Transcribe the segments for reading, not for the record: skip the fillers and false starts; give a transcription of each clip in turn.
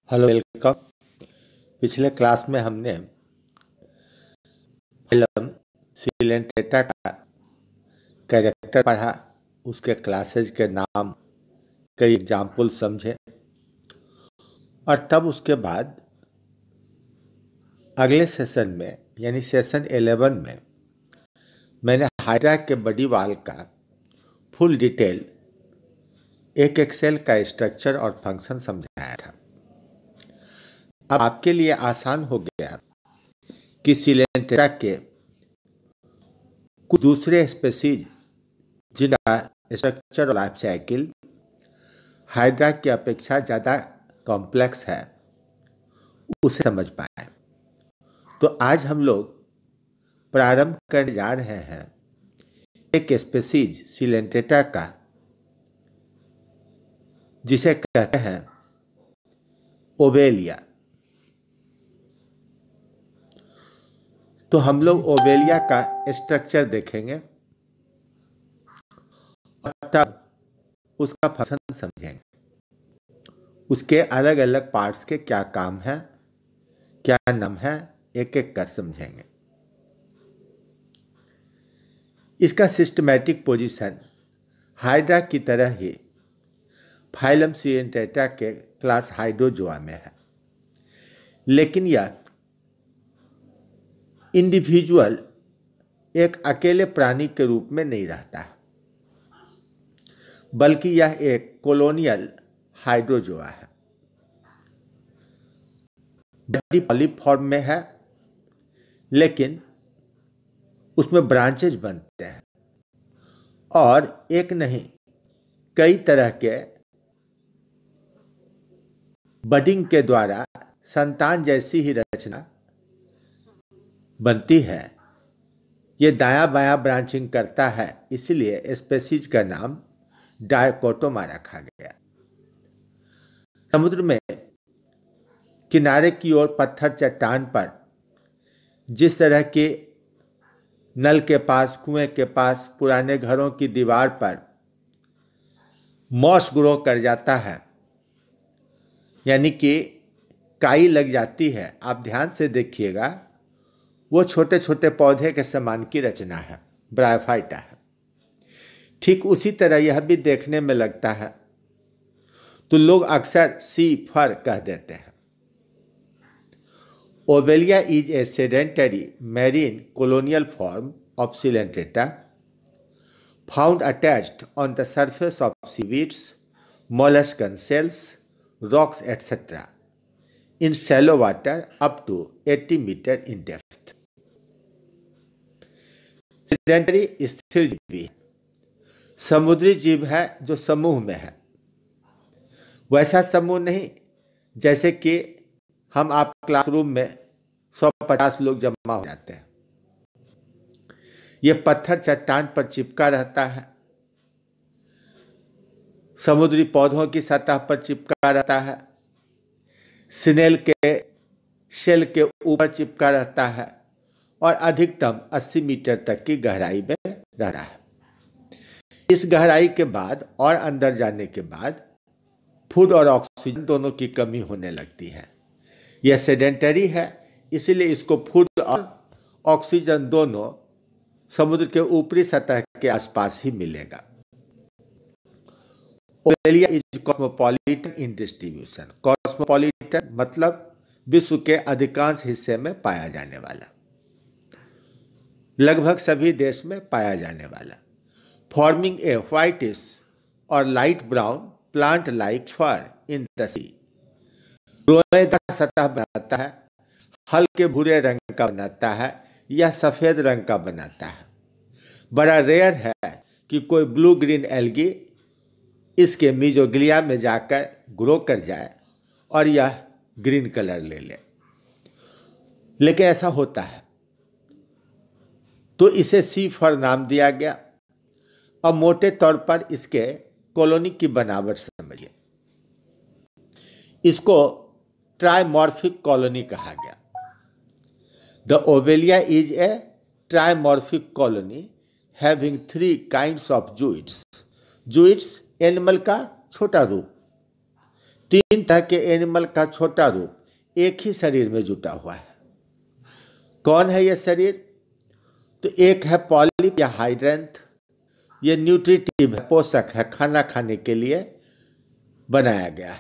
Hello welcome. पिछले class में हमने फिल्म सिलेंटेटा का कैरेक्टर पढ़ा, उसके क्लासेज के नाम, कई एग्जाम्पल समझे और तब उसके बाद अगले सेशन में यानी सेशन 11 में मैंने हाइड्रा के बॉडी वॉल का फुल डिटेल एक एक्सेल का स्ट्रक्चर और फंक्शन समझाया था। अब आपके लिए आसान हो गया कि सिलेंटेटा के कुछ दूसरे स्पीसीज जिनका स्ट्रक्चर और लाइफ साइकिल हाइड्रा की अपेक्षा ज़्यादा कॉम्प्लेक्स है, उसे समझ पाए। तो आज हम लोग प्रारंभ करने जा रहे हैं एक स्पीसीज सिलेंटेटा का, जिसे कहते हैं ओबेलिया। तो हम लोग ओबेलिया का स्ट्रक्चर देखेंगे और तब उसका फंक्शन समझेंगे, उसके अलग अलग पार्ट्स के क्या काम है, क्या नाम है, एक एक कर समझेंगे। इसका सिस्टमैटिक पोजीशन हाइड्रा की तरह ही फाइलम सिलेंटेटा के क्लास हाइड्रोजोआ में है, लेकिन यह इंडिविजुअल एक अकेले प्राणी के रूप में नहीं रहता, बल्कि यह एक कॉलोनियल हाइड्रोजोआ है। बॉडी पॉलिप फॉर्म में है, लेकिन उसमें ब्रांचेज बनते हैं और एक नहीं कई तरह के बडिंग के द्वारा संतान जैसी ही रचना बनती है। ये दायां बायां ब्रांचिंग करता है, इसलिए स्पीसीज का नाम डायकोटोमा रखा गया। समुद्र में किनारे की ओर पत्थर चट्टान पर जिस तरह के नल के पास, कुएं के पास, पुराने घरों की दीवार पर मॉस ग्रो कर जाता है, यानी कि काई लग जाती है, आप ध्यान से देखिएगा, वो छोटे छोटे पौधे के समान की रचना है, ब्रायोफाइटा है। ठीक उसी तरह यह भी देखने में लगता है, तो लोग अक्सर सी फर कह देते हैं। Obelia is A sedentary marine colonial form of Silenteta found attached on the surface of seaweeds, molluscan shells, rocks, etc. in shallow water up to 80 metre in depth. Sedentary स्थिर जीवी है, समुद्री जीव है जो समूह में है। वैसा समूह नहीं जैसे कि हम आप क्लासरूम में 150 लोग जमा हो जाते हैं। यह पत्थर चट्टान पर चिपका रहता है, समुद्री पौधों की सतह पर चिपका रहता है, स्नेल के शेल के ऊपर चिपका रहता है और अधिकतम 80 मीटर तक की गहराई में रहता है। इस गहराई के बाद और अंदर जाने के बाद फूड और ऑक्सीजन दोनों की कमी होने लगती है। यह सेडेंटरी है, इसलिए इसको फूड और ऑक्सीजन दोनों समुद्र के ऊपरी सतह के आसपास ही मिलेगा। Obelia is cosmopolitan in distribution. Cosmopolitan मतलब विश्व के अधिकांश हिस्से में पाया जाने वाला, लगभग सभी देश में पाया जाने वाला। फॉर्मिंग ए व्हाइटिश और light brown plant like fur in the sea. रोएदार सतह बनाता है, हल्के भूरे रंग का बनाता है या सफेद रंग का बनाता है। बड़ा रेयर है कि कोई ब्लू ग्रीन एल्गी इसके मीजोग्लिया में जाकर ग्रो कर जाए और यह ग्रीन कलर ले ले, लेकिन ऐसा होता है, तो इसे सी फर नाम दिया गया। अब मोटे तौर पर इसके कॉलोनी की बनावट समझिए। इसको ट्राइमॉर्फिक कॉलोनी कहा गया। The Obelia is a trimorphic colony having 3 kinds of zooids. Zooids animal का छोटा रूप, तीन तरह के एनिमल का छोटा रूप एक ही शरीर में जुटा हुआ है। कौन है यह शरीर? तो एक है पॉलिप या हाइड्रेंथ, ये न्यूट्रिटिव है, पोषक है, खाना खाने के लिए बनाया गया है।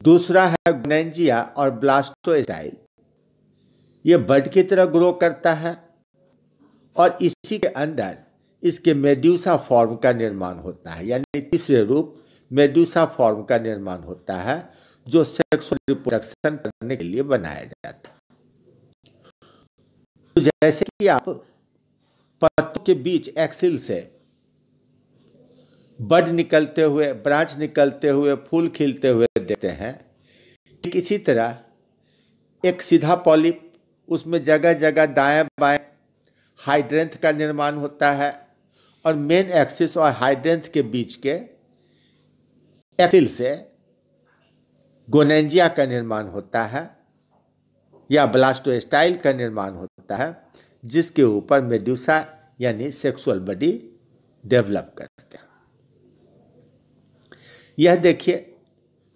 दूसरा है गोनेंजिया और ब्लास्टोस्टाइल, ये बड की तरह ग्रो करता है और इसी के अंदर इसके मेड्यूसा फॉर्म का निर्माण होता है, यानी तीसरे रूप मेड्यूसा फॉर्म का निर्माण होता है जो सेक्सुअल रिप्रोडक्शन करने के लिए बनाया जाता है। तो जैसे कि आप पत्तों के बीच एक्सिल से बड निकलते हुए, ब्रांच निकलते हुए, फूल खिलते हुए देखते हैं, ठीक इसी तरह एक सीधा पॉलिप, उसमें जगह जगह दाएं बाएं हाइड्रेंथ का निर्माण होता है और मेन एक्सिस और हाइड्रेंथ के बीच के एक्सिल से गोनेंजिया का निर्माण होता है या ब्लास्टोस्टाइल का निर्माण होता है, जिसके ऊपर मेड्यूसा यानी सेक्सुअल बॉडी डेवलप करते हैं। यह देखिए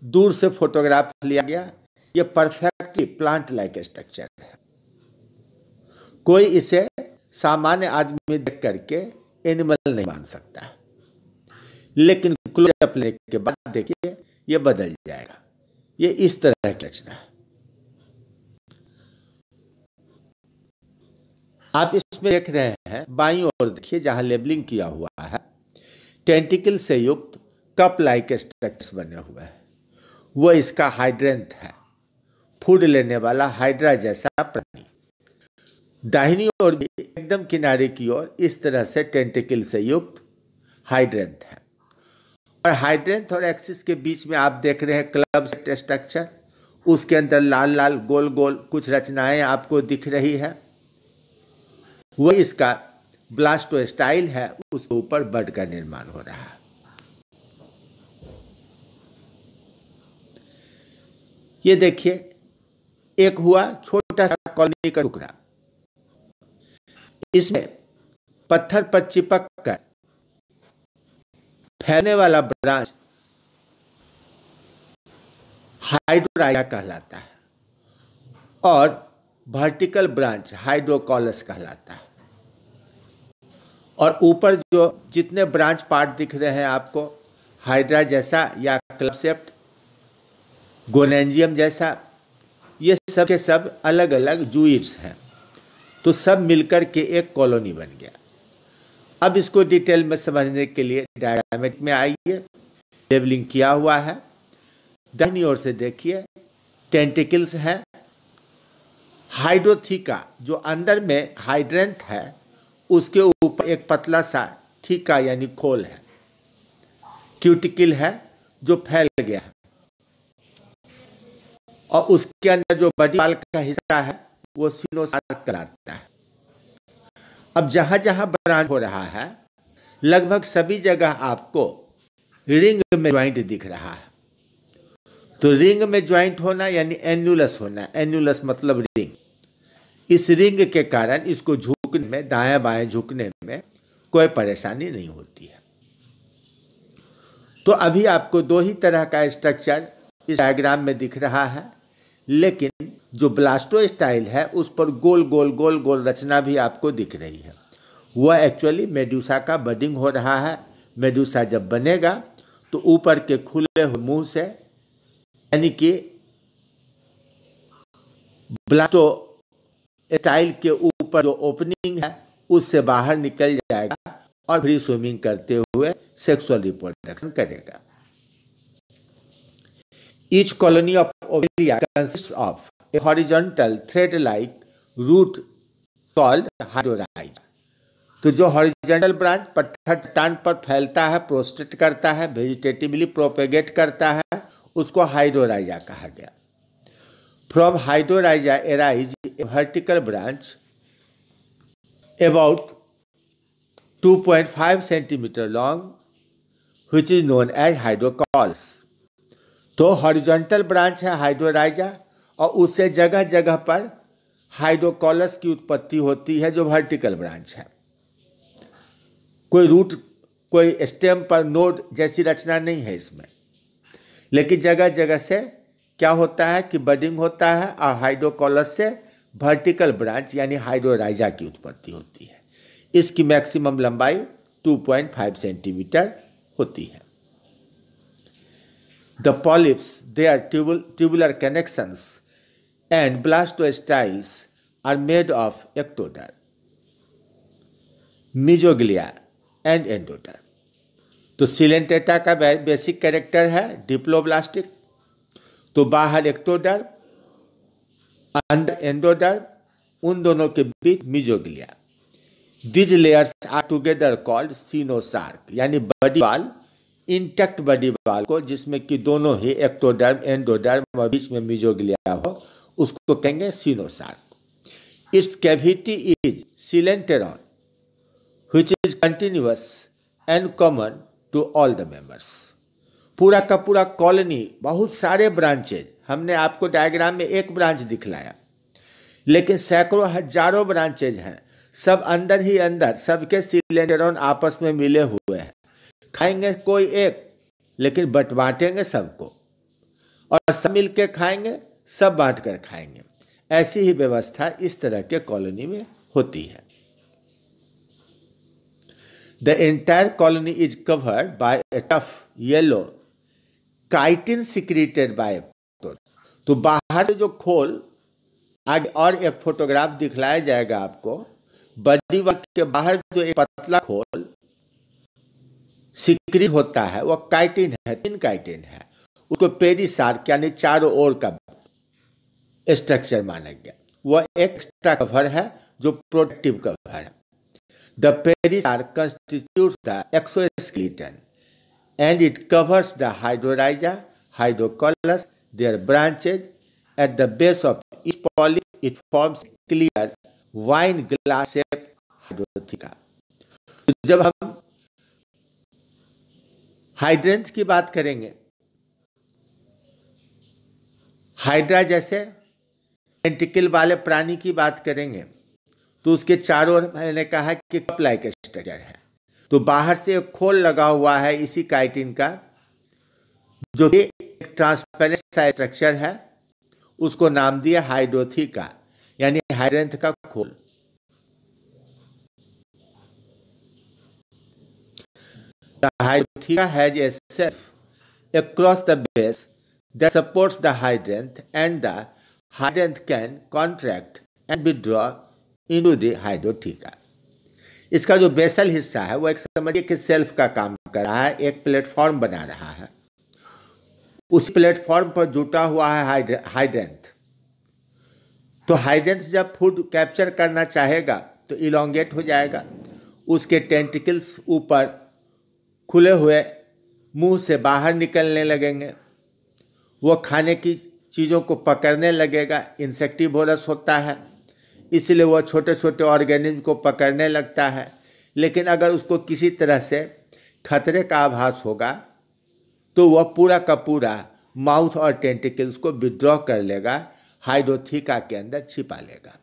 दूर से फोटोग्राफ लिया गया, यह परफेक्टली प्लांट लाइक स्ट्रक्चर है। कोई इसे सामान्य आदमी देख करके एनिमल नहीं मान सकता, लेकिन क्लोजअप लेने के बाद देखिए यह बदल जाएगा। ये इस तरह की रचना है। आप इसमें देख रहे हैं, बाईं ओर देखिए जहां लेबलिंग किया हुआ है, टेंटिकल से युक्त कप लाइक स्ट्रक्चर्स बने हुए हैं, वो इसका हाइड्रेंथ है, फूड लेने वाला हाइड्रा जैसा प्राणी। दाहिनी ओर भी एकदम किनारे की ओर इस तरह से टेंटिकल से युक्त हाइड्रेंथ है, और हाइड्रेंथ और एक्सिस के बीच में आप देख रहे हैं क्लब स्ट्रक्चर, उसके अंदर लाल लाल गोल गोल कुछ रचनाएं आपको दिख रही है, वह इसका ब्लास्टोस्टाइल है, उसके ऊपर बड का निर्माण हो रहा है। ये देखिए एक हुआ छोटा सा कॉलोनी का टुकड़ा, इसमें पत्थर पर चिपक कर फैलने वाला ब्रांच हाइड्रोराइजा कहलाता है और वर्टिकल ब्रांच हाइड्रोकॉलस कहलाता है। और ऊपर जो जितने ब्रांच पार्ट दिख रहे हैं आपको, हाइड्रा जैसा या क्लब शेप्ड, गोनेंजियम जैसा, ये सब के सब अलग अलग जूइड्स हैं, तो सब मिलकर के एक कॉलोनी बन गया। अब इसको डिटेल में समझने के लिए डायग्रामेट में आइए, लेबलिंग किया हुआ है। दाहिनी ओर से देखिए टेंटिकल्स है, हाइड्रोथीका जो अंदर में हाइड्रेंथ है उसके ऊपर एक पतला सा थीका यानी खोल है, क्यूटिकल है जो फैल गया है, और उसके अंदर जो बॉडी वाल का हिस्सा है वो सिनोसार्क कहलाता है। अब जहां जहां ब्रांच हो रहा है, लगभग सभी जगह आपको रिंग में ज्वाइंट दिख रहा है। तो रिंग में ज्वाइंट होना यानी एन्युलस होना, एन्युलस मतलब रिंग। इस रिंग के कारण इसको झुकने में, दाएं बाएं झुकने में कोई परेशानी नहीं होती है। तो अभी आपको दो ही तरह का स्ट्रक्चर इस डायग्राम में दिख रहा है, लेकिन जो ब्लास्टोस्टाइल है उस पर गोल गोल गोल गोल रचना भी आपको दिख रही है। वह एक्चुअली मेडूसा का बडिंग हो रहा है। मेडूसा जब बनेगा तो ऊपर के खुले हुए मुंह से, यानी कि ब्लास्टोस्टाइल के ऊपर जो ओपनिंग है उससे बाहर निकल जाएगा और फ्री स्विमिंग करते हुए सेक्सुअल रिप्रोडक्शन करेगा। Each colony of Ovelia consists of a horizontal thread-like root called hydrorhiza। तो जो हॉरिजॉन्टल ब्रांच पत्थर चट्टान पर फैलता है, प्रोस्टेट करता है, वेजिटेटिवली प्रोपेगेट करता है, उसको हाइड्रोराइजा कहा गया। From hydrorhiza arise a vertical branch about 2.5 centimetre long which is known as hydrocols। तो हॉरिजॉन्टल ब्रांच है हाइड्रोराइजा, और उससे जगह जगह पर हाइड्रोकॉलस की उत्पत्ति होती है जो वर्टिकल ब्रांच है। कोई रूट, कोई स्टेम पर नोड जैसी रचना नहीं है इसमें। लेकिन जगह जगह से क्या होता है कि बडिंग होता है और हाइड्रोकॉलस से वर्टिकल ब्रांच यानी हाइड्रोराइजा की उत्पत्ति होती है। इसकी मैक्सिमम लंबाई 2.5 सेंटीमीटर होती है। The polyps, their tubular connections and blastocysts are made of ectoderm, mesoglea and endoderm। तो सिलेंटेटा का बेसिक कैरेक्टर है डिप्लोब्लास्टिक, तो बाहर एक्टोडर्म, अंदर एंडोडर्म, उन दोनों के बीच mesoglea. These layers are together called coenosarc, यानी बॉडी वाल, इंटैक्ट बॉडी वाल को, जिसमें कि दोनों ही एक्टोडर्म एंडोडर्म और बीच में मेसोग्लिया हो, उसको कहेंगे coenosarc. Its cavity is coelenteron which is continuous and common to all the members. पूरा का पूरा कॉलोनी, बहुत सारे ब्रांचेज, हमने आपको डायग्राम में एक ब्रांच दिखलाया, लेकिन सैकड़ों हजारों ब्रांचेज हैं, सब अंदर ही अंदर, सबके सिलेंटेरॉन आपस में मिले हुए हैं। खाएंगे कोई एक, लेकिन बांटेंगे सबको, और सब मिलके खाएंगे, सब बांट कर खाएंगे। ऐसी ही व्यवस्था इस तरह के कॉलोनी में होती है। The entire colony is covered by A tough yellow chitin secreted by. तो बाहर से जो खोल, आगे और एक फोटोग्राफ दिखलाया जाएगा आपको, बॉडी वाल के बाहर जो एक पतला खोल सिक्रीट होता है, वो काइटिन है, थिन काइटिन है। उसको पेरिसार्क यानी चारों ओर का स्ट्रक्चर माना गया। वह एक एक्स्ट्रा कवर है जो प्रोटेक्टिव कवर है। The perisarc constitutes the exoskeleton and it covers the hydrorhiza, hydrocaulus, their branches. At the base of each polyp it forms clear wine glass shape hydrotheca. जब हम हाइड्रेंथ की बात करेंगे, हाइड्रा जैसे tentacle वाले प्राणी की बात करेंगे, तो उसके चारों ओर मैंने कहा कि कप लाइक स्ट्रक्चर है। तो बाहर से एक खोल लगा हुआ है इसी काइटिन का, जो कि एक ट्रांसपेरेंट सा स्ट्रक्चर है, उसको नाम दिया हाइड्रोथिका, यानी हाइड्रेंथ का खोल। The hydrotheca has a shelf across the base that supports the hydranth, and the hydranth can contract and withdraw into the hydrotheca। इसका जो बेसल हिस्सा है वो एक समझिए कि सेल्फ का काम कर रहा है, एक प्लेटफॉर्म बना रहा है। उस प्लेटफॉर्म पर जुटा हुआ है हाइड्रेंथ। तो हाइड्रेंथ जब फूड कैप्चर करना चाहेगा तो इलोंगेट हो जाएगा, उसके टेंटिकल्स ऊपर खुले हुए मुंह से बाहर निकलने लगेंगे, वो खाने की चीज़ों को पकड़ने लगेगा। इंसेक्टिवोरस होता है, इसलिए वह छोटे छोटे ऑर्गेनिज्म को पकड़ने लगता है। लेकिन अगर उसको किसी तरह से खतरे का आभास होगा तो वह पूरा का पूरा माउथ और टेंटिकल्स को विड्रॉ कर लेगा, हाइड्रोथिका के अंदर छिपा लेगा।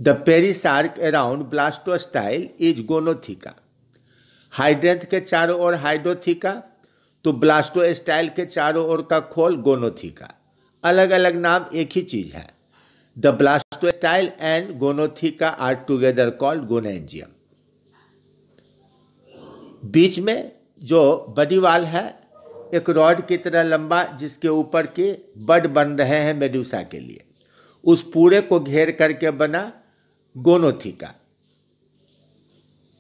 The perisarc around blastostyle is gonotheca. Hydranth के चारों ओर हाइड्रोथिका, तो ब्लास्टोस्टाइल के चारों ओर का खोल गोनोथिका। अलग अलग नाम, एक ही चीज है। The blastostyle and gonotheca are together called gonangium. बीच में जो बॉडी वाल है, एक रॉड की तरह लंबा, जिसके ऊपर के बड बन रहे हैं मेडुसा के लिए, उस पूरे को घेर करके बना गोनोथिका।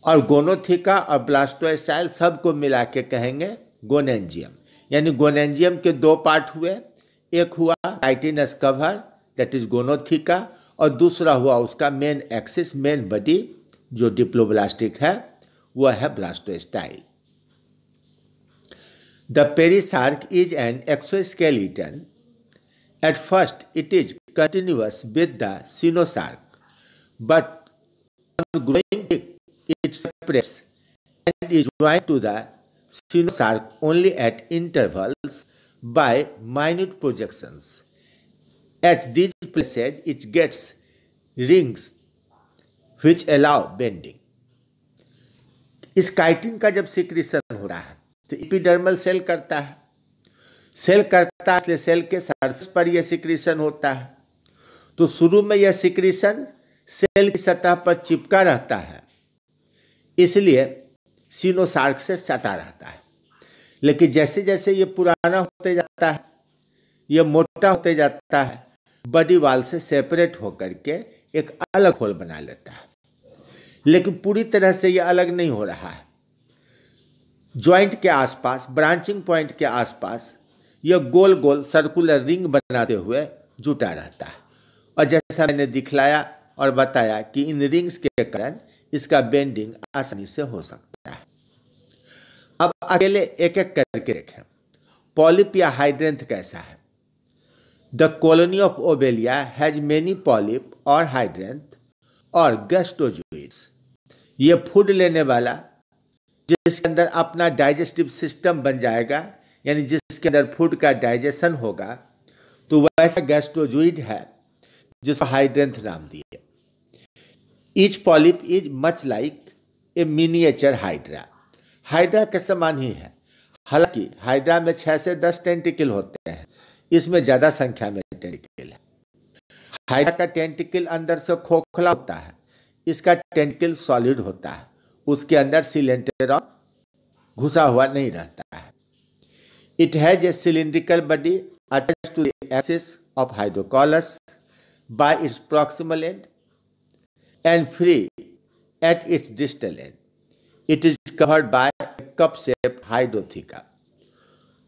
और गोनोथिका और ब्लास्टोस्टाइल सबको मिला के कहेंगे गोनेंजियम। यानी गोनेंजियम के दो पार्ट हुए, एक हुआ chitinous cover that is gonotheca, और दूसरा हुआ उसका मेन एक्सिस, मेन बॉडी जो डिप्लोब्लास्टिक है, वह है blastostyle. The perisarc is an exoskeleton. At first it is continuous with the cynosarc, but on growing it separates and is joined to the cynosarc only at intervals by minute projections. At these places it gets rings which allow bending. इस chitin का जब secretion हो रहा है तो epidermal cell करता है। Cell करता है इसलिए सेल के सरफेस पर यह सिक्रीशन होता है। तो शुरू में यह सिक्रीशन सेल की सतह पर चिपका रहता है, इसलिए सिनोसार्क से सटा रहता है। लेकिन जैसे जैसे ये पुराना होते जाता है, ये मोटा होते जाता है, बॉडी वॉल से सेपरेट होकर के एक अलग होल बना लेता है। लेकिन पूरी तरह से ये अलग नहीं हो रहा है। जॉइंट के आसपास, ब्रांचिंग पॉइंट के आसपास यह गोल गोल सर्कुलर रिंग बनाते हुए जुटा रहता है। और जैसा मैंने दिखलाया और बताया कि इन रिंग्स के कारण इसका बेंडिंग आसानी से हो सकता है। अब अकेले एक एक करके देखें। पॉलिप या हाइड्रेंथ कैसा है? The colony of Obelia has many polyp और हाइड्रेंथ और गैस्ट्रोजोइड्स। ये फूड लेने वाला, जिसके अंदर अपना डाइजेस्टिव सिस्टम बन जाएगा, यानी जिसके अंदर फूड का डाइजेशन होगा, तो वैसा गैस्ट्रोजोइड है जिसको हाइड्रेंथ नाम दिए। Each polyp is much like a miniature hydra. Hydra के समान ही है। हालांकि हाइड्रा में 6 से 10 टेंटिकल होते हैं, इसमें ज्यादा संख्या में टेंटिकल है। हाइड्रा का टेंटिकल अंदर से खोखला होता है, इसका टेंटिकल सॉलिड होता है, उसके अंदर सिलेंटेरॉन घुसा हुआ नहीं रहता है। It has a cylindrical body attached to the axis of hydrocaulus by its proximal end and free at its distal end. It is covered by a cup-shaped hydrotheca.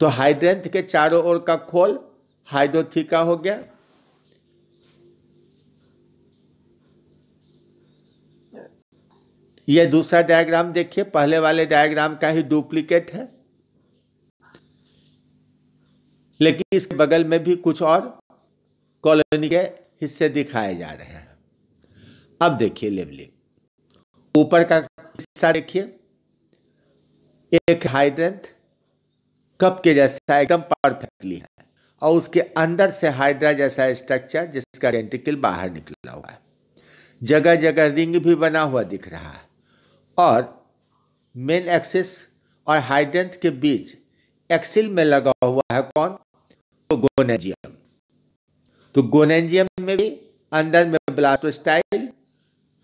तो हाइड्रेंथ के चारों ओर का खोल हाइड्रोथीका हो गया। यह दूसरा डायग्राम देखिए, पहले वाले डायग्राम का ही डुप्लीकेट है, लेकिन इसके बगल में भी कुछ और कॉलोनी के हिस्से दिखाए जा रहे हैं। अब देखिए लेवलिंग। ऊपर का हिस्सा देखिए, एक हाइड्रेंथ कप के जैसा एकदम परफेक्टली है, और उसके अंदर से हाइड्रा जैसा स्ट्रक्चर जिसका टेंटिकल बाहर निकला हुआ है। जगह जगह रिंग भी बना हुआ दिख रहा है, और मेन एक्सिस और हाइड्रेंथ के बीच एक्सिल में लगा हुआ है कौन? तो गोनेंजियम। तो गोनेंजियम में भी अंदर में ब्लास्टोस्टाइल,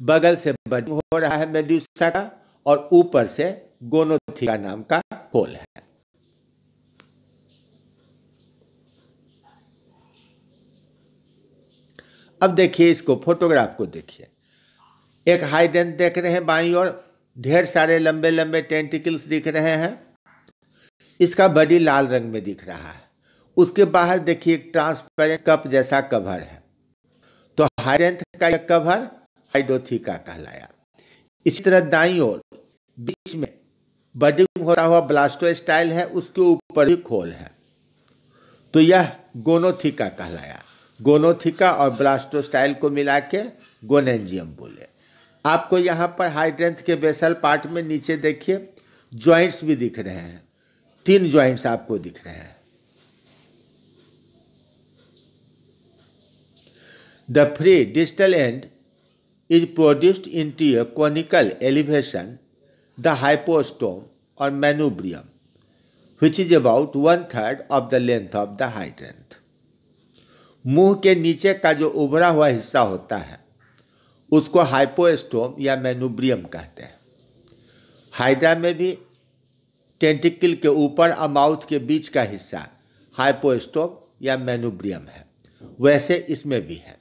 बगल से बडिंग हो रहा है मेड्यूसा का, और ऊपर से गोनोथीका नाम का होल है। अब देखिए इसको, फोटोग्राफ को देखिए। एक हाइड्रेंथ देख रहे हैं बाईं ओर, ढेर सारे लंबे लंबे टेंटिकल्स दिख रहे हैं। इसका बॉडी लाल रंग में दिख रहा है। उसके बाहर देखिए एक ट्रांसपेरेंट कप जैसा कवर है। तो हाइड्रेंथ का यह कवर हाइड्रोथीका कहलाया। इसी तरह दाईं ओर बीच में बडिंग होता हुआ ब्लास्टोस्टाइल है, उसके ऊपर भी खोल है, तो यह गोनोथीका कहलाया। गोनोथीका और ब्लास्टोस्टाइल को मिला के गोनेंजियम बोले। आपको यहाँ पर हाइड्रेंथ के बेसल पार्ट में नीचे देखिए ज्वाइंट्स भी दिख रहे हैं। 3 ज्वाइंट्स आपको दिख रहे हैं। The free distal end is produced into a conical elevation, the hypostome or manubrium, which is about 1/3 of the length of the hydrant. मुंह के नीचे का जो उभरा हुआ हिस्सा होता है उसको हाइपोस्टोम या मैनुब्रियम कहते हैं। हाइड्रा में भी टेंटिकल के ऊपर और माउथ के बीच का हिस्सा हाइपोस्टोम या मैनुब्रियम है, वैसे इसमें भी है।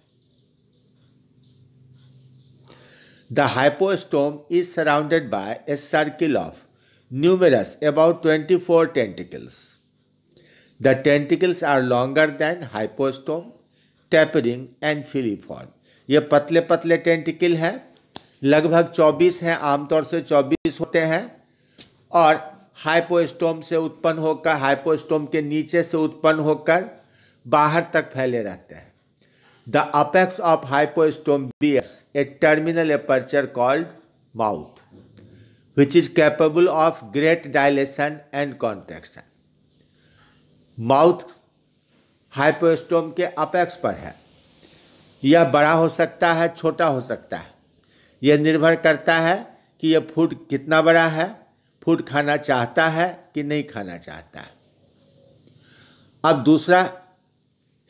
The hypostome is surrounded by a circle of numerous about 24 tentacles. The tentacles are longer than hypostome, tapering and filiform. ये पतले पतले टेंटिकल हैं, लगभग 24 हैं, आमतौर से 24 होते हैं, और हाइपोस्टोम से उत्पन्न होकर, हाइपोस्टोम के नीचे से उत्पन्न होकर बाहर तक फैले रहते हैं। The apex of hypostome bears a terminal aperture called mouth, which is capable of great dilation and contraction. Mouth hypostome के अपेक्स पर है। यह बड़ा हो सकता है, छोटा हो सकता है। यह निर्भर करता है कि यह फूड कितना बड़ा है, फूड खाना चाहता है कि नहीं खाना चाहता है। अब दूसरा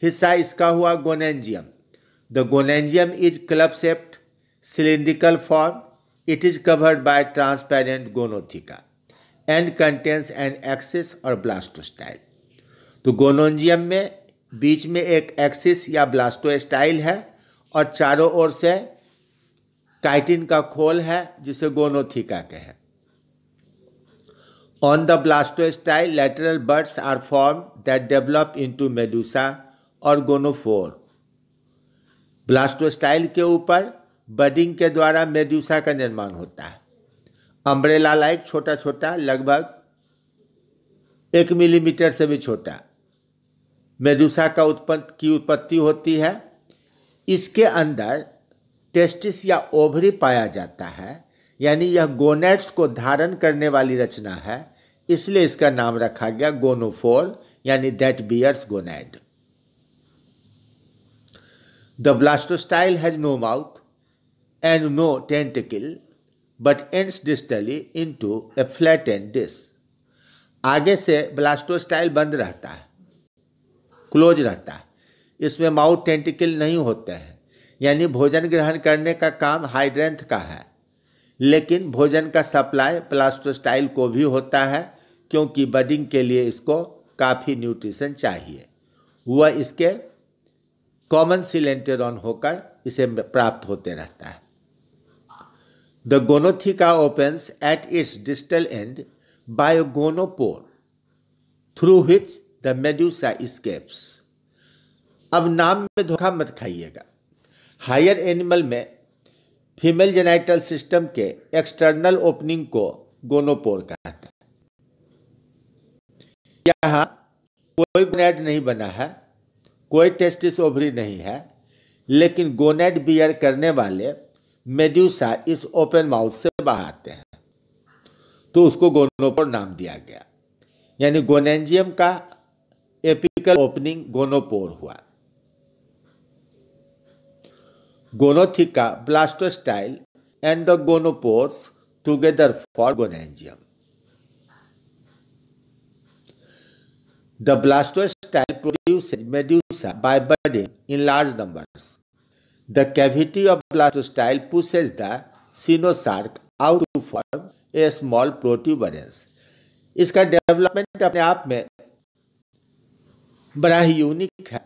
हिस्सा इसका हुआ गोनेंजियम। The gonangium is club shaped cylindrical form. It is covered by transparent gonotheca and contains an axis or blastostyle. तो गोनोंजियम में बीच में एक एक्सिस या ब्लास्टोस्टाइल है और चारों ओर से काइटिन का खोल है जिसे गोनोथिका कहे। On the blastostyle, lateral buds are formed that develop into medusa or gonophore. ब्लास्टोस्टाइल के ऊपर बडिंग के द्वारा मेड्यूसा का निर्माण होता है। अम्ब्रेला लाइक छोटा छोटा, लगभग 1 मिलीमीटर से भी छोटा मेडूसा का उत्पत्ति होती है। इसके अंदर टेस्टिस या ओवरी पाया जाता है, यानी यह गोनेड्स को धारण करने वाली रचना है, इसलिए इसका नाम रखा गया गोनोफोर, यानी that bears gonad. The blastostyle has no mouth and no tentacle but ends distally into a flattened disc. आगे से ब्लास्टोस्टाइल बंद रहता है, क्लोज रहता है, इसमें माउथ टेंटिकल नहीं होते हैं, यानी भोजन ग्रहण करने का काम हाइड्रेंथ का है, लेकिन भोजन का सप्लाई ब्लास्टोस्टाइल को भी होता है क्योंकि बडिंग के लिए इसको काफ़ी न्यूट्रिशन चाहिए। वह इसके कॉमन सिलेंटेरॉन होकर इसे प्राप्त होते रहता है। The gonotheca opens at its distal end by a gonopore through which the medusa escapes. अब नाम में धोखा मत खाइएगा। हायर एनिमल में फीमेल जेनाइटल सिस्टम के एक्सटर्नल ओपनिंग को गोनोपोर कहता है। यहाँ कोई गोनेड नहीं बना है, कोई टेस्टिस ओवरी नहीं है, लेकिन गोनेड बियर करने वाले मेड्यूसा इस ओपन माउथ से बाहर आते हैं, तो उसको गोनोपोर नाम दिया गया, यानी गोनेंजियम का एपिकल ओपनिंग गोनोपोर हुआ। Gonotheca, blastostyle and the gonopores together for gonangium. The blastostyle produces medusa by budding in large numbers. The cavity of blastostyle pushes the cynosarc out to form a small protuberance. इसका development अपने आप में बड़ा ही unique है।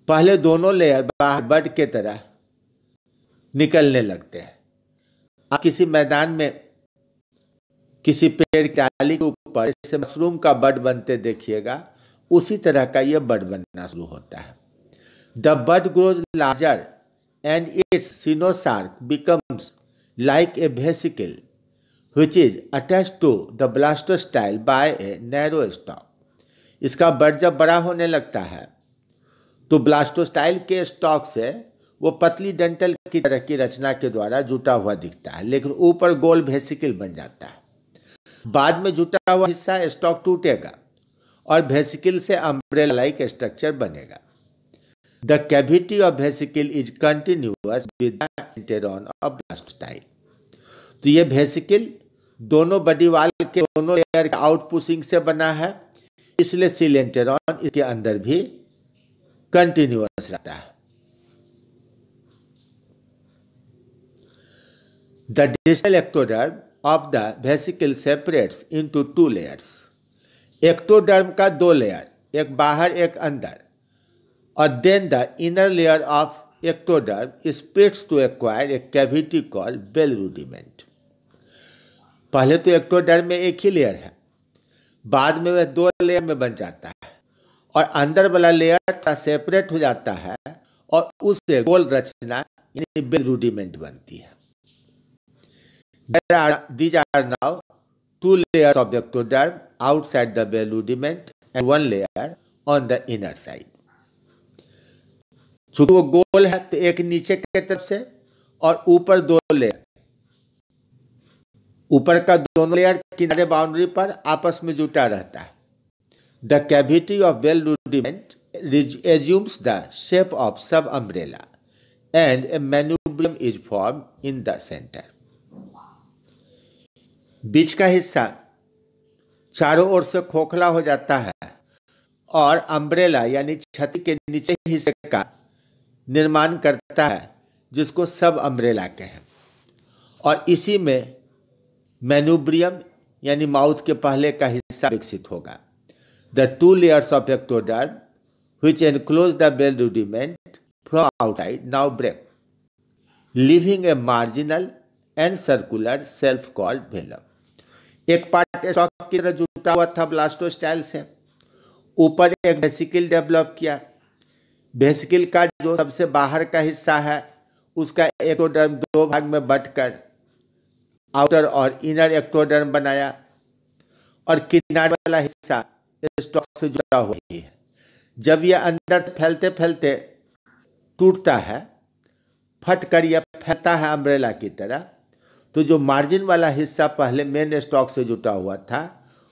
पहले दोनों layer बाहर बड के तरह निकलने लगते हैं। आप किसी मैदान में किसी पेड़ की डाली के ऊपर जैसे मशरूम का बड बनते देखिएगा, उसी तरह का यह बड बनना शुरू होता है। The bud grows larger and its cynosarc becomes like a vesicle which is attached to the blastostyle by a narrow stalk. इसका बड जब बड़ा होने लगता है तो ब्लास्टोस्टाइल के स्टॉक से वो पतली डंटल की तरह की रचना के द्वारा जुटा हुआ दिखता है, लेकिन ऊपर गोल वेसिकल बन जाता है। बाद में जुटा हुआ हिस्सा स्टॉक टूटेगा और वेसिकल से अम्ब्रेला लाइक स्ट्रक्चर बनेगा। The cavity of vesicle is continuous with the enteron of blastostyle. तो ये वेसिकल दोनों बॉडी वाल के दोनों लेयर के आउटपुशिंग से बना है, इसलिए सिलेंटेरॉन इसके अंदर भी कंटिन्यूअस रहता है। The distal ectoderm of the vesicle separates into 2 layers. Ectoderm का 2 लेयर, एक बाहर एक अंदर, और then the inner layer of ectoderm splits to acquire a cavity called bell rudiment. पहले तो एक्टोडर्म में एक ही लेयर है, बाद में वह 2 लेयर में बन जाता है और अंदर वाला लेयर सेपरेट हो जाता है और उससे गोल रचना यानी बेल रूडिमेंट बनती है। These are now 2 layers of ectoderm outside the bell rudiment and 1 layer on the inner side. चूंकि वो गोल है तो एक नीचे की तरफ से और ऊपर 2 लेयर, ऊपर का दोनों लेयर किनारे बाउंड्री पर आपस में जुटा रहता है। The cavity of bell rudiment assumes the shape of sub umbrella and a manubrium is formed in the center. बीच का हिस्सा चारों ओर से खोखला हो जाता है और अम्ब्रेला यानी छत के नीचे हिस्से का निर्माण करता है, जिसको सब अम्ब्रेला कहें, और इसी में मैन्यूब्रियम यानी माउथ के पहले का हिस्सा विकसित होगा। The 2 layers of ectoderm which enclose the bell rudiment from outside now break, leaving a marginal and circular self called velum. एक पार्ट स्टॉक की तरह जुटा हुआ था ब्लास्टोस्टाइल से, ऊपर एक वेसिकल डेवलप किया। वेसिकल का जो सबसे बाहर का हिस्सा है उसका एक्टोडर्म 2 भाग में बंटकर आउटर और इनर एक्टोडर्म बनाया, और किनारे वाला हिस्सा स्टॉक से जुड़ा हुआ है। जब यह अंदर से फैलते फैलते टूटता है, फटकर यह फैलता है अम्ब्रेला की तरह, तो जो मार्जिन वाला हिस्सा पहले मेन स्टॉक से जुटा हुआ था,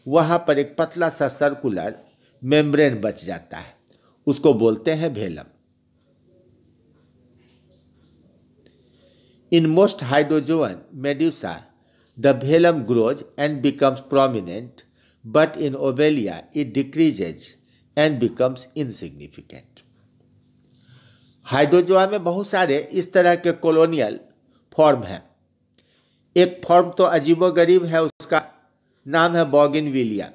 वहां पर एक पतला सा सर्कुलर मेम्ब्रेन बच जाता है, उसको बोलते हैं velum. In most hydrozoan medusa the velum grows and becomes prominent, but in Obelia it decreases and becomes insignificant. Hydrozoa में बहुत सारे इस तरह के कॉलोनियल फॉर्म हैं। एक फॉर्म तो अजीबोगरीब है, उसका नाम है बोगिनविलिया,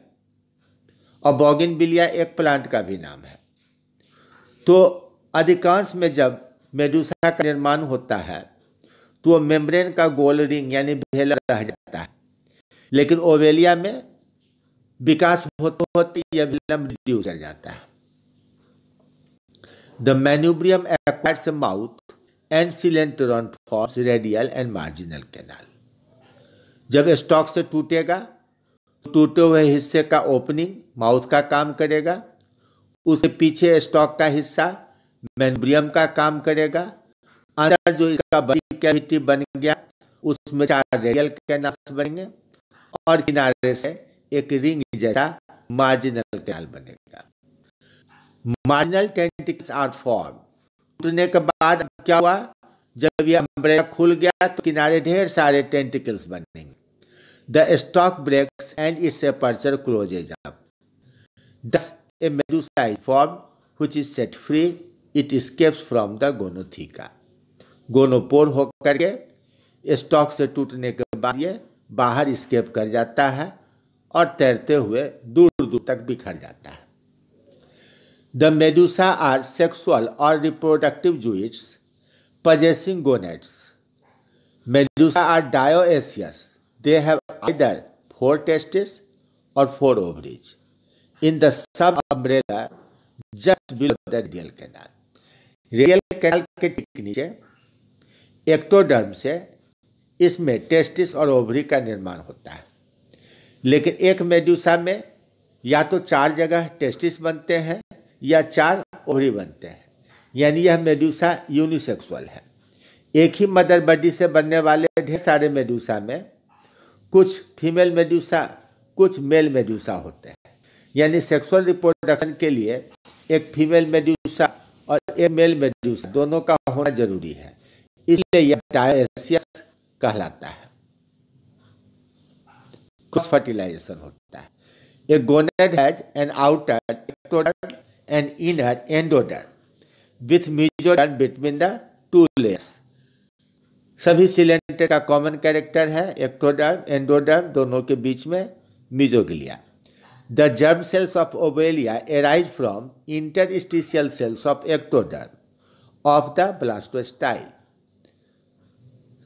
और बोगिनविलिया एक प्लांट का भी नाम है। तो अधिकांश में जब मेडूसा का निर्माण होता है तो वो मेम्ब्रेन का गोल रिंग यानी भेलम रह जाता है, लेकिन ओवेलिया में विकास होते होते यह भेलम रिड्यूस कर जाता है। The manubrium acquires mouth and सिलेंट्रॉन forms radial and marginal canal. जब स्टॉक से टूटेगा तो टूटे हुए हिस्से का ओपनिंग माउथ का काम करेगा, उसके पीछे स्टॉक का हिस्सा मैन्यूब्रियम का काम करेगा, अंदर जो इसका बड़ी कैविटी बन गया उसमें 4 रेडियल कैनाल्स बनेंगे, और किनारे से एक रिंग जैसा मार्जिनल कैनाल बनेगा। Marginal tentacles are form. टूटने के बाद क्या हुआ, जब यह अम्ब्रेला खुल गया तो किनारे ढेर सारे टेंटिकल्स बनेंगे। The stalk breaks and its aperture closes up, thus a medusa is formed which is set free, it escapes from the gonotheca. Gonopore होकर के स्टॉक से टूटने के बाद ये बाहर स्केप कर जाता है और तैरते हुए दूर दूर तक बिखर जाता है। द मेडूसा आर सेक्सुअल और reproductive जूइट्स possessing gonads. Medusa are dioecious. They have either 4 testes or 4 ovaries in the sub-umbrella just below the radial canal. Radial canal के ठीक नीचे एक्टोडर्म से इसमें टेस्टिस और ओवरी का निर्माण होता है, लेकिन एक मेडूसा में या तो 4 जगह टेस्टिस बनते हैं या 4 ओवरी बनते हैं, यानी यह मेडूसा यूनिसेक्सुअल है। एक ही मदर बॉडी से बनने वाले ढेर सारे मेडूसा में कुछ फीमेल मेडूसा कुछ मेल मेडूसा होते हैं, यानी सेक्सुअल रिप्रोडक्शन के लिए एक फीमेल मेडूसा और एक मेल मेडूसा दोनों का होना जरूरी है, इसलिए यह डायोसियस कहलाता है। क्रॉस फर्टिलाइजेशन होता है। A gonad has an outer ectoderm and inner endoderm with mesoderm between the 2 layers. सभी सिलेंटर का कॉमन कैरेक्टर है एक्टोडर्म एंडोडर्म दोनों के बीच में mesoglea. The germ cells of ovelia arise from interstitial cells of ectoderm of the blastostyle.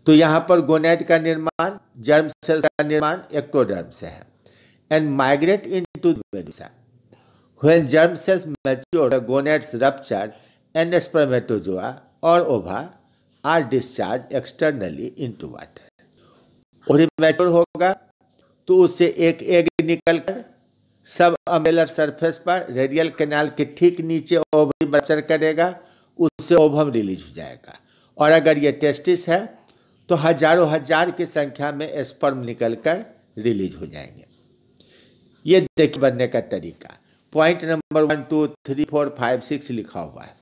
तो यहाँ पर गोनेड का निर्माण जर्म सेल का निर्माण एक्टोडर्म से है and migrate into the medusa. When germ cells mature, the gonads rupture and spermatozoa or ova are discharged externally into water. और ये मैच्योर होगा तो उससे एक एग निकलकर सब अम्ब्रेलर सरफेस पर रेडियल कैनाल के ठीक नीचे ओवरी रप्चर करेगा, उससे ओवम रिलीज हो जाएगा। और अगर ये टेस्टिस है तो हजारों हजार की संख्या में स्पर्म निकलकर रिलीज हो जाएंगे। ये देखिए बनने का तरीका, पॉइंट नंबर 1 2 3 4 5 6 लिखा हुआ है।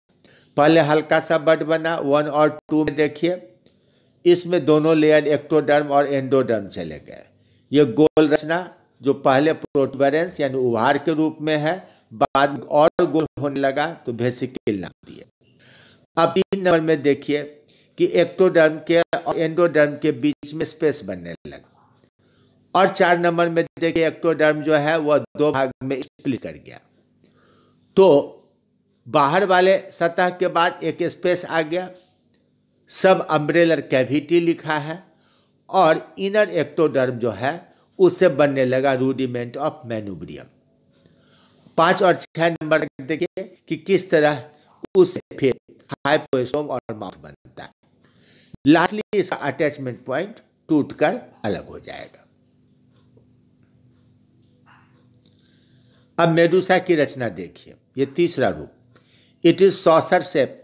पहले हल्का सा बड बना 1 और 2 में देखिए, इसमें दोनों लेयर एक्टोडर्म और एंडोडर्म चले गए, ये गोल रचना जो पहले प्रोटूबरेंस यानी उभार के रूप में है, बाद में और गोल होने लगा तो वेसिकल नाम दिए। अब 3 नंबर में देखिए कि एक्टोडर्म के और एंडोडर्म के बीच में स्पेस बनने लगा। और 4 नंबर में देखिए एक्टोडर्म जो है वह 2 भाग में स्प्लिट कर गया। तो बाहर वाले सतह के बाद एक स्पेस आ गया, सब अम्ब्रेलर कैविटी लिखा है, और इनर एक्टोडर्म जो है उससे बनने लगा रूडिमेंट ऑफ मैनुब्रियम। 5 और 6 नंबर देखिए कि किस तरह उससे फिर हाइपोस्टोम और माउथ बनता है। लास्टली इसका अटैचमेंट पॉइंट टूटकर अलग हो जाएगा। अब मेडूसा की रचना देखिए, ये तीसरा रूप। It is saucer shape,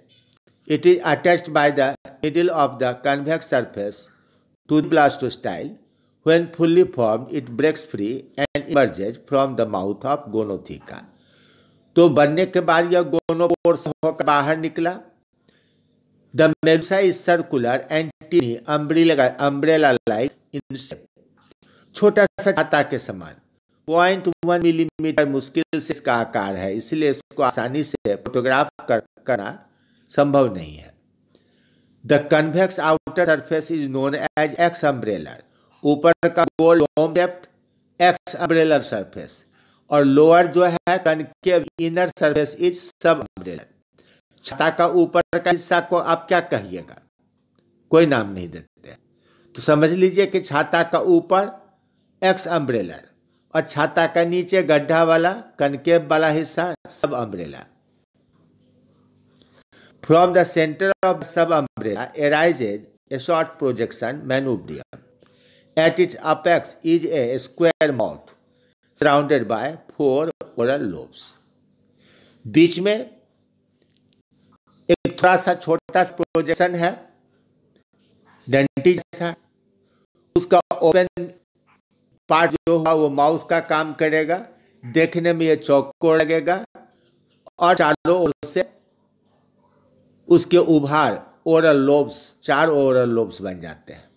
it is attached by the middle of the convex surface to the blastostyle. When fully formed, it breaks free and emerges from the mouth of गोनोथिका। तो बनने के बाद यह गोनोपोर्स होकर बाहर निकला। The medusa is circular and teeny, umbrella like in shape। छोटा सा छाता के समान 0.1 मिलीमीटर मुश्किल से इसका आकार है, इसलिए इसको आसानी से फोटोग्राफ करना संभव नहीं है। The convex outer surface is known as exumbrellar. ऊपर का गोल dome shaped exumbrellar surface, और लोअर जो है कनकेव इनर सरफेस इज सब अम्ब्रेलर। छाता का ऊपर का हिस्सा को आप क्या कहिएगा? कोई नाम नहीं देते, तो समझ लीजिए कि छाता का ऊपर एक्स अम्ब्रेलर और छाता का नीचे गड्ढा वाला कनकेव वाला हिस्सा सब umbrella. From the centre of सब umbrella arises a short projection manubrium। At its apex is a square mouth surrounded by 4 oral lobes। बीच में एक थोड़ा सा छोटा सा प्रोजेक्शन है, डंटी जैसा। उसका ओपन पार्ट जो होगा वो माउथ का काम करेगा, देखने में ये चौकोर लगेगा, और चारों ओर से उसके उभार ओरल लोब्स, 4 ओरल लोब्स बन जाते हैं।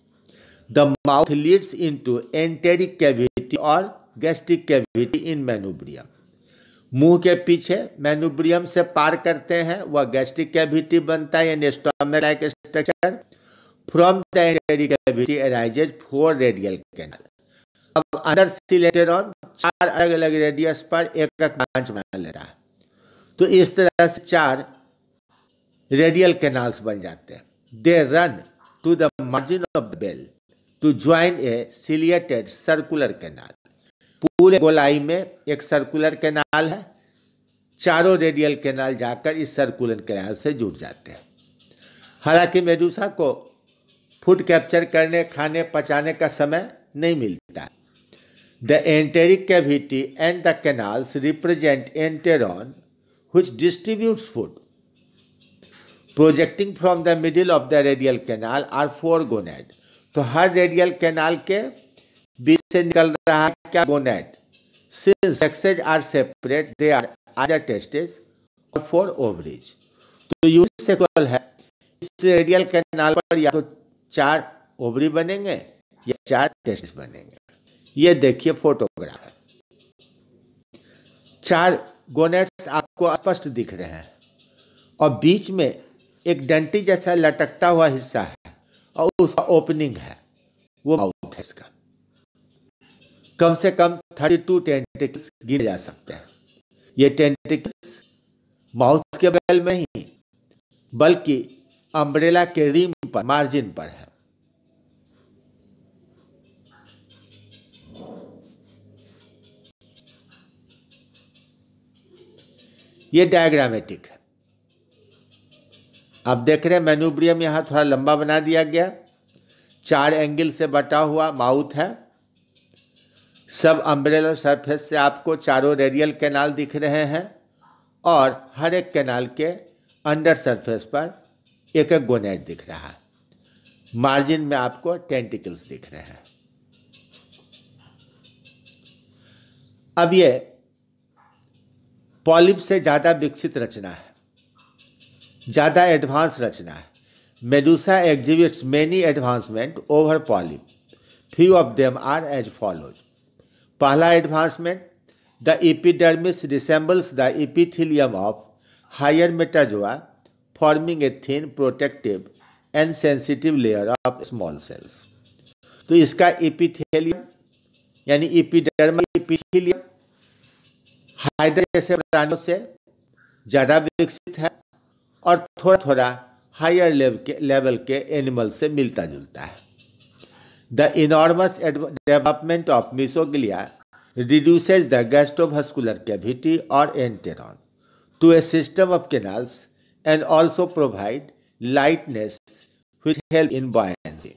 The mouth leads into enteric cavity और gastric cavity in manubrium। मुंह के पीछे मैनुब्रियम से पार करते हैं, वह गैस्ट्रिक कैविटी बनता है, यानी stomach like structure. From the enteric cavity arises 4 radial canal. अब अंदर सिलेटेरॉन 4 अलग अलग रेडियस पर एक एक ब्रांच बना लेता है, तो इस तरह से 4 रेडियल कैनाल्स बन जाते हैं। They run to the margin of the bell to join a ciliated circular canal. पूरे गोलाई में एक सर्कुलर कैनाल है, चारों रेडियल कैनाल जाकर इस सर्कुलर कैनाल से जुड़ जाते हैं। हालांकि मेडूसा को फूड कैप्चर करने, खाने, पचाने का समय नहीं मिलता। The enteric cavity and the canals represent enteron which distributes food. Projecting from the middle of the radial canal are 4 gonad. तो हर रेडियल कैनाल के बीच से निकल रहा है क्या? Gonad. Since sexes are separate they are either testis और 4 ovaries. तो यूनिसेक्सुअल है, इस रेडियल कैनाल पर या तो 4 ओवरी बनेंगे या 4 टेस्टिस बनेंगे। ये देखिए फोटोग्राफ है, 4 गोनेड्स आपको स्पष्ट दिख रहे हैं, और बीच में एक डंटी जैसा लटकता हुआ हिस्सा है, और उसका ओपनिंग है, वो माउथ है इसका। कम से कम 32 टेंटिकल्स गिने जा सकते हैं। ये टेंटिकल्स माउथ के बगल में ही बल्कि अम्ब्रेला के रिम पर, मार्जिन पर है। ये डायग्रामेटिक है। आप देख रहे हैं मैनुब्रियम यहाँ थोड़ा लंबा बना दिया गया, 4 एंगल से बटा हुआ माउथ है। सब अम्ब्रेलर सरफेस से आपको चारों रेडियल कैनाल दिख रहे हैं, और हर एक कैनाल के अंडर सरफेस पर एक एक गोनेड दिख रहा है। मार्जिन में आपको टेंटिकल्स दिख रहे हैं। अब ये पॉलिप से ज़्यादा विकसित रचना है, ज़्यादा एडवांस रचना है। Medusa exhibits many advancement over polyp. Few of them are as follows. पहला advancement, the epidermis resembles the epithelium of higher metazoa, forming a thin protective and sensitive layer of small cells. तो इसका epithelium यानी एपिडर्मा epithelium hydra जैसे प्राणियों से ज़्यादा विकसित है और थोड़ा थोड़ा हायर लेवल के एनिमल से मिलता जुलता है। The enormous development of mesoglea reduces the gastrovascular cavity or enteron to a system of canals and also provide lightness which help in buoyancy।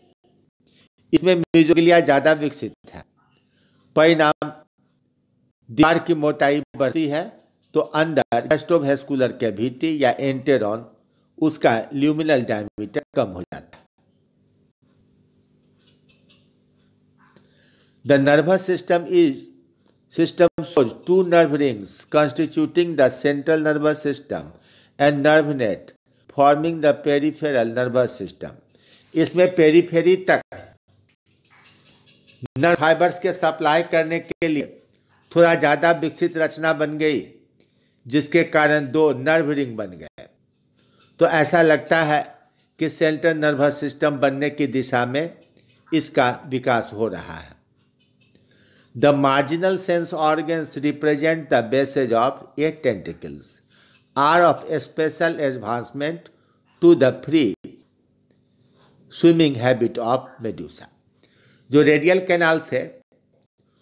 इसमें मीसोग्लिया ज़्यादा विकसित है, परिणाम दीवार की मोटाई बढ़ती है तो अंदर गैस्ट्रोवेस्कुलर कैविटी या एंटेरॉन उसका ल्यूमिनल डायमीटर कम हो जाता है। The nervous system shows two nerve rings constituting the central nervous system and nerve net forming the peripheral nervous system। इसमें पेरीफेरी तक नर्व फाइबर्स के सप्लाई करने के लिए थोड़ा ज़्यादा विकसित रचना बन गई, जिसके कारण दो नर्व रिंग बन गए। तो ऐसा लगता है कि सेंट्रल नर्वस सिस्टम बनने की दिशा में इसका विकास हो रहा है। The marginal sense organs represent the bases of 8 tentacles, are of special advancement to the free swimming habit of Medusa। जो रेडियल कैनाल से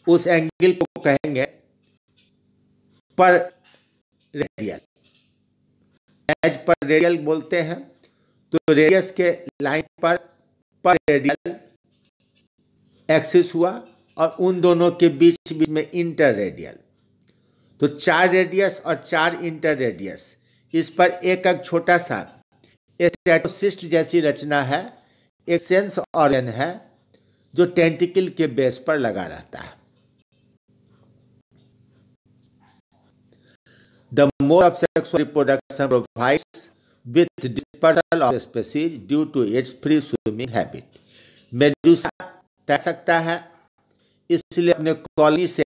उस एंगल को कहेंगे पर रेडियल, एज पर रेडियल बोलते हैं। तो रेडियस के लाइन पर रेडियल एक्सिस हुआ और उन दोनों के बीच में इंटर रेडियल। तो 4 रेडियस और 4 इंटर रेडियस, इस पर एक छोटा सा स्टेटोसिस्ट जैसी रचना है, एक सेंस ऑर्गन है जो टेंटिकल के बेस पर लगा रहता है। The mode of sexual reproduction provides with dispersal of species due to its free swimming habit. Medusa तैर सकता है, इसलिए अपने कॉलोनी से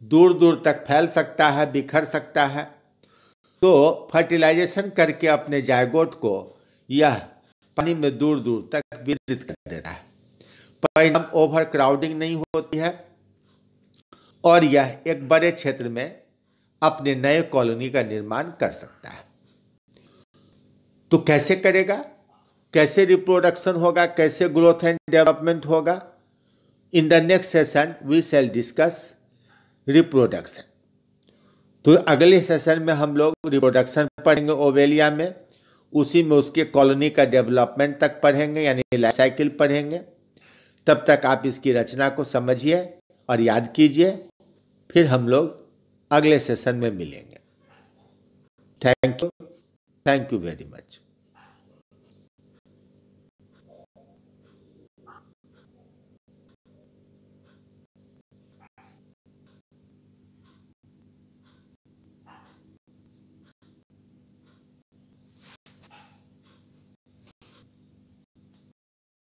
दूर दूर तक फैल सकता है, बिखर सकता है। तो फर्टिलाइजेशन करके अपने जायगोट को यह पानी में दूर दूर तक वितरित कर देता है। परिणाम ओवर क्राउडिंग नहीं होती है और यह एक बड़े क्षेत्र में अपने नए कॉलोनी का निर्माण कर सकता है। तो कैसे करेगा, कैसे रिप्रोडक्शन होगा, कैसे ग्रोथ एंड डेवलपमेंट होगा? In the next session we shall discuss reproduction। तो अगले सेशन में हम लोग रिप्रोडक्शन पढ़ेंगे ओवेलिया में, उसी में उसके कॉलोनी का डेवलपमेंट तक पढ़ेंगे, यानी लाइफ साइकिल पढ़ेंगे। तब तक आप इसकी रचना को समझिए और याद कीजिए, फिर हम लोग अगले सेशन में मिलेंगे। Thank you very much.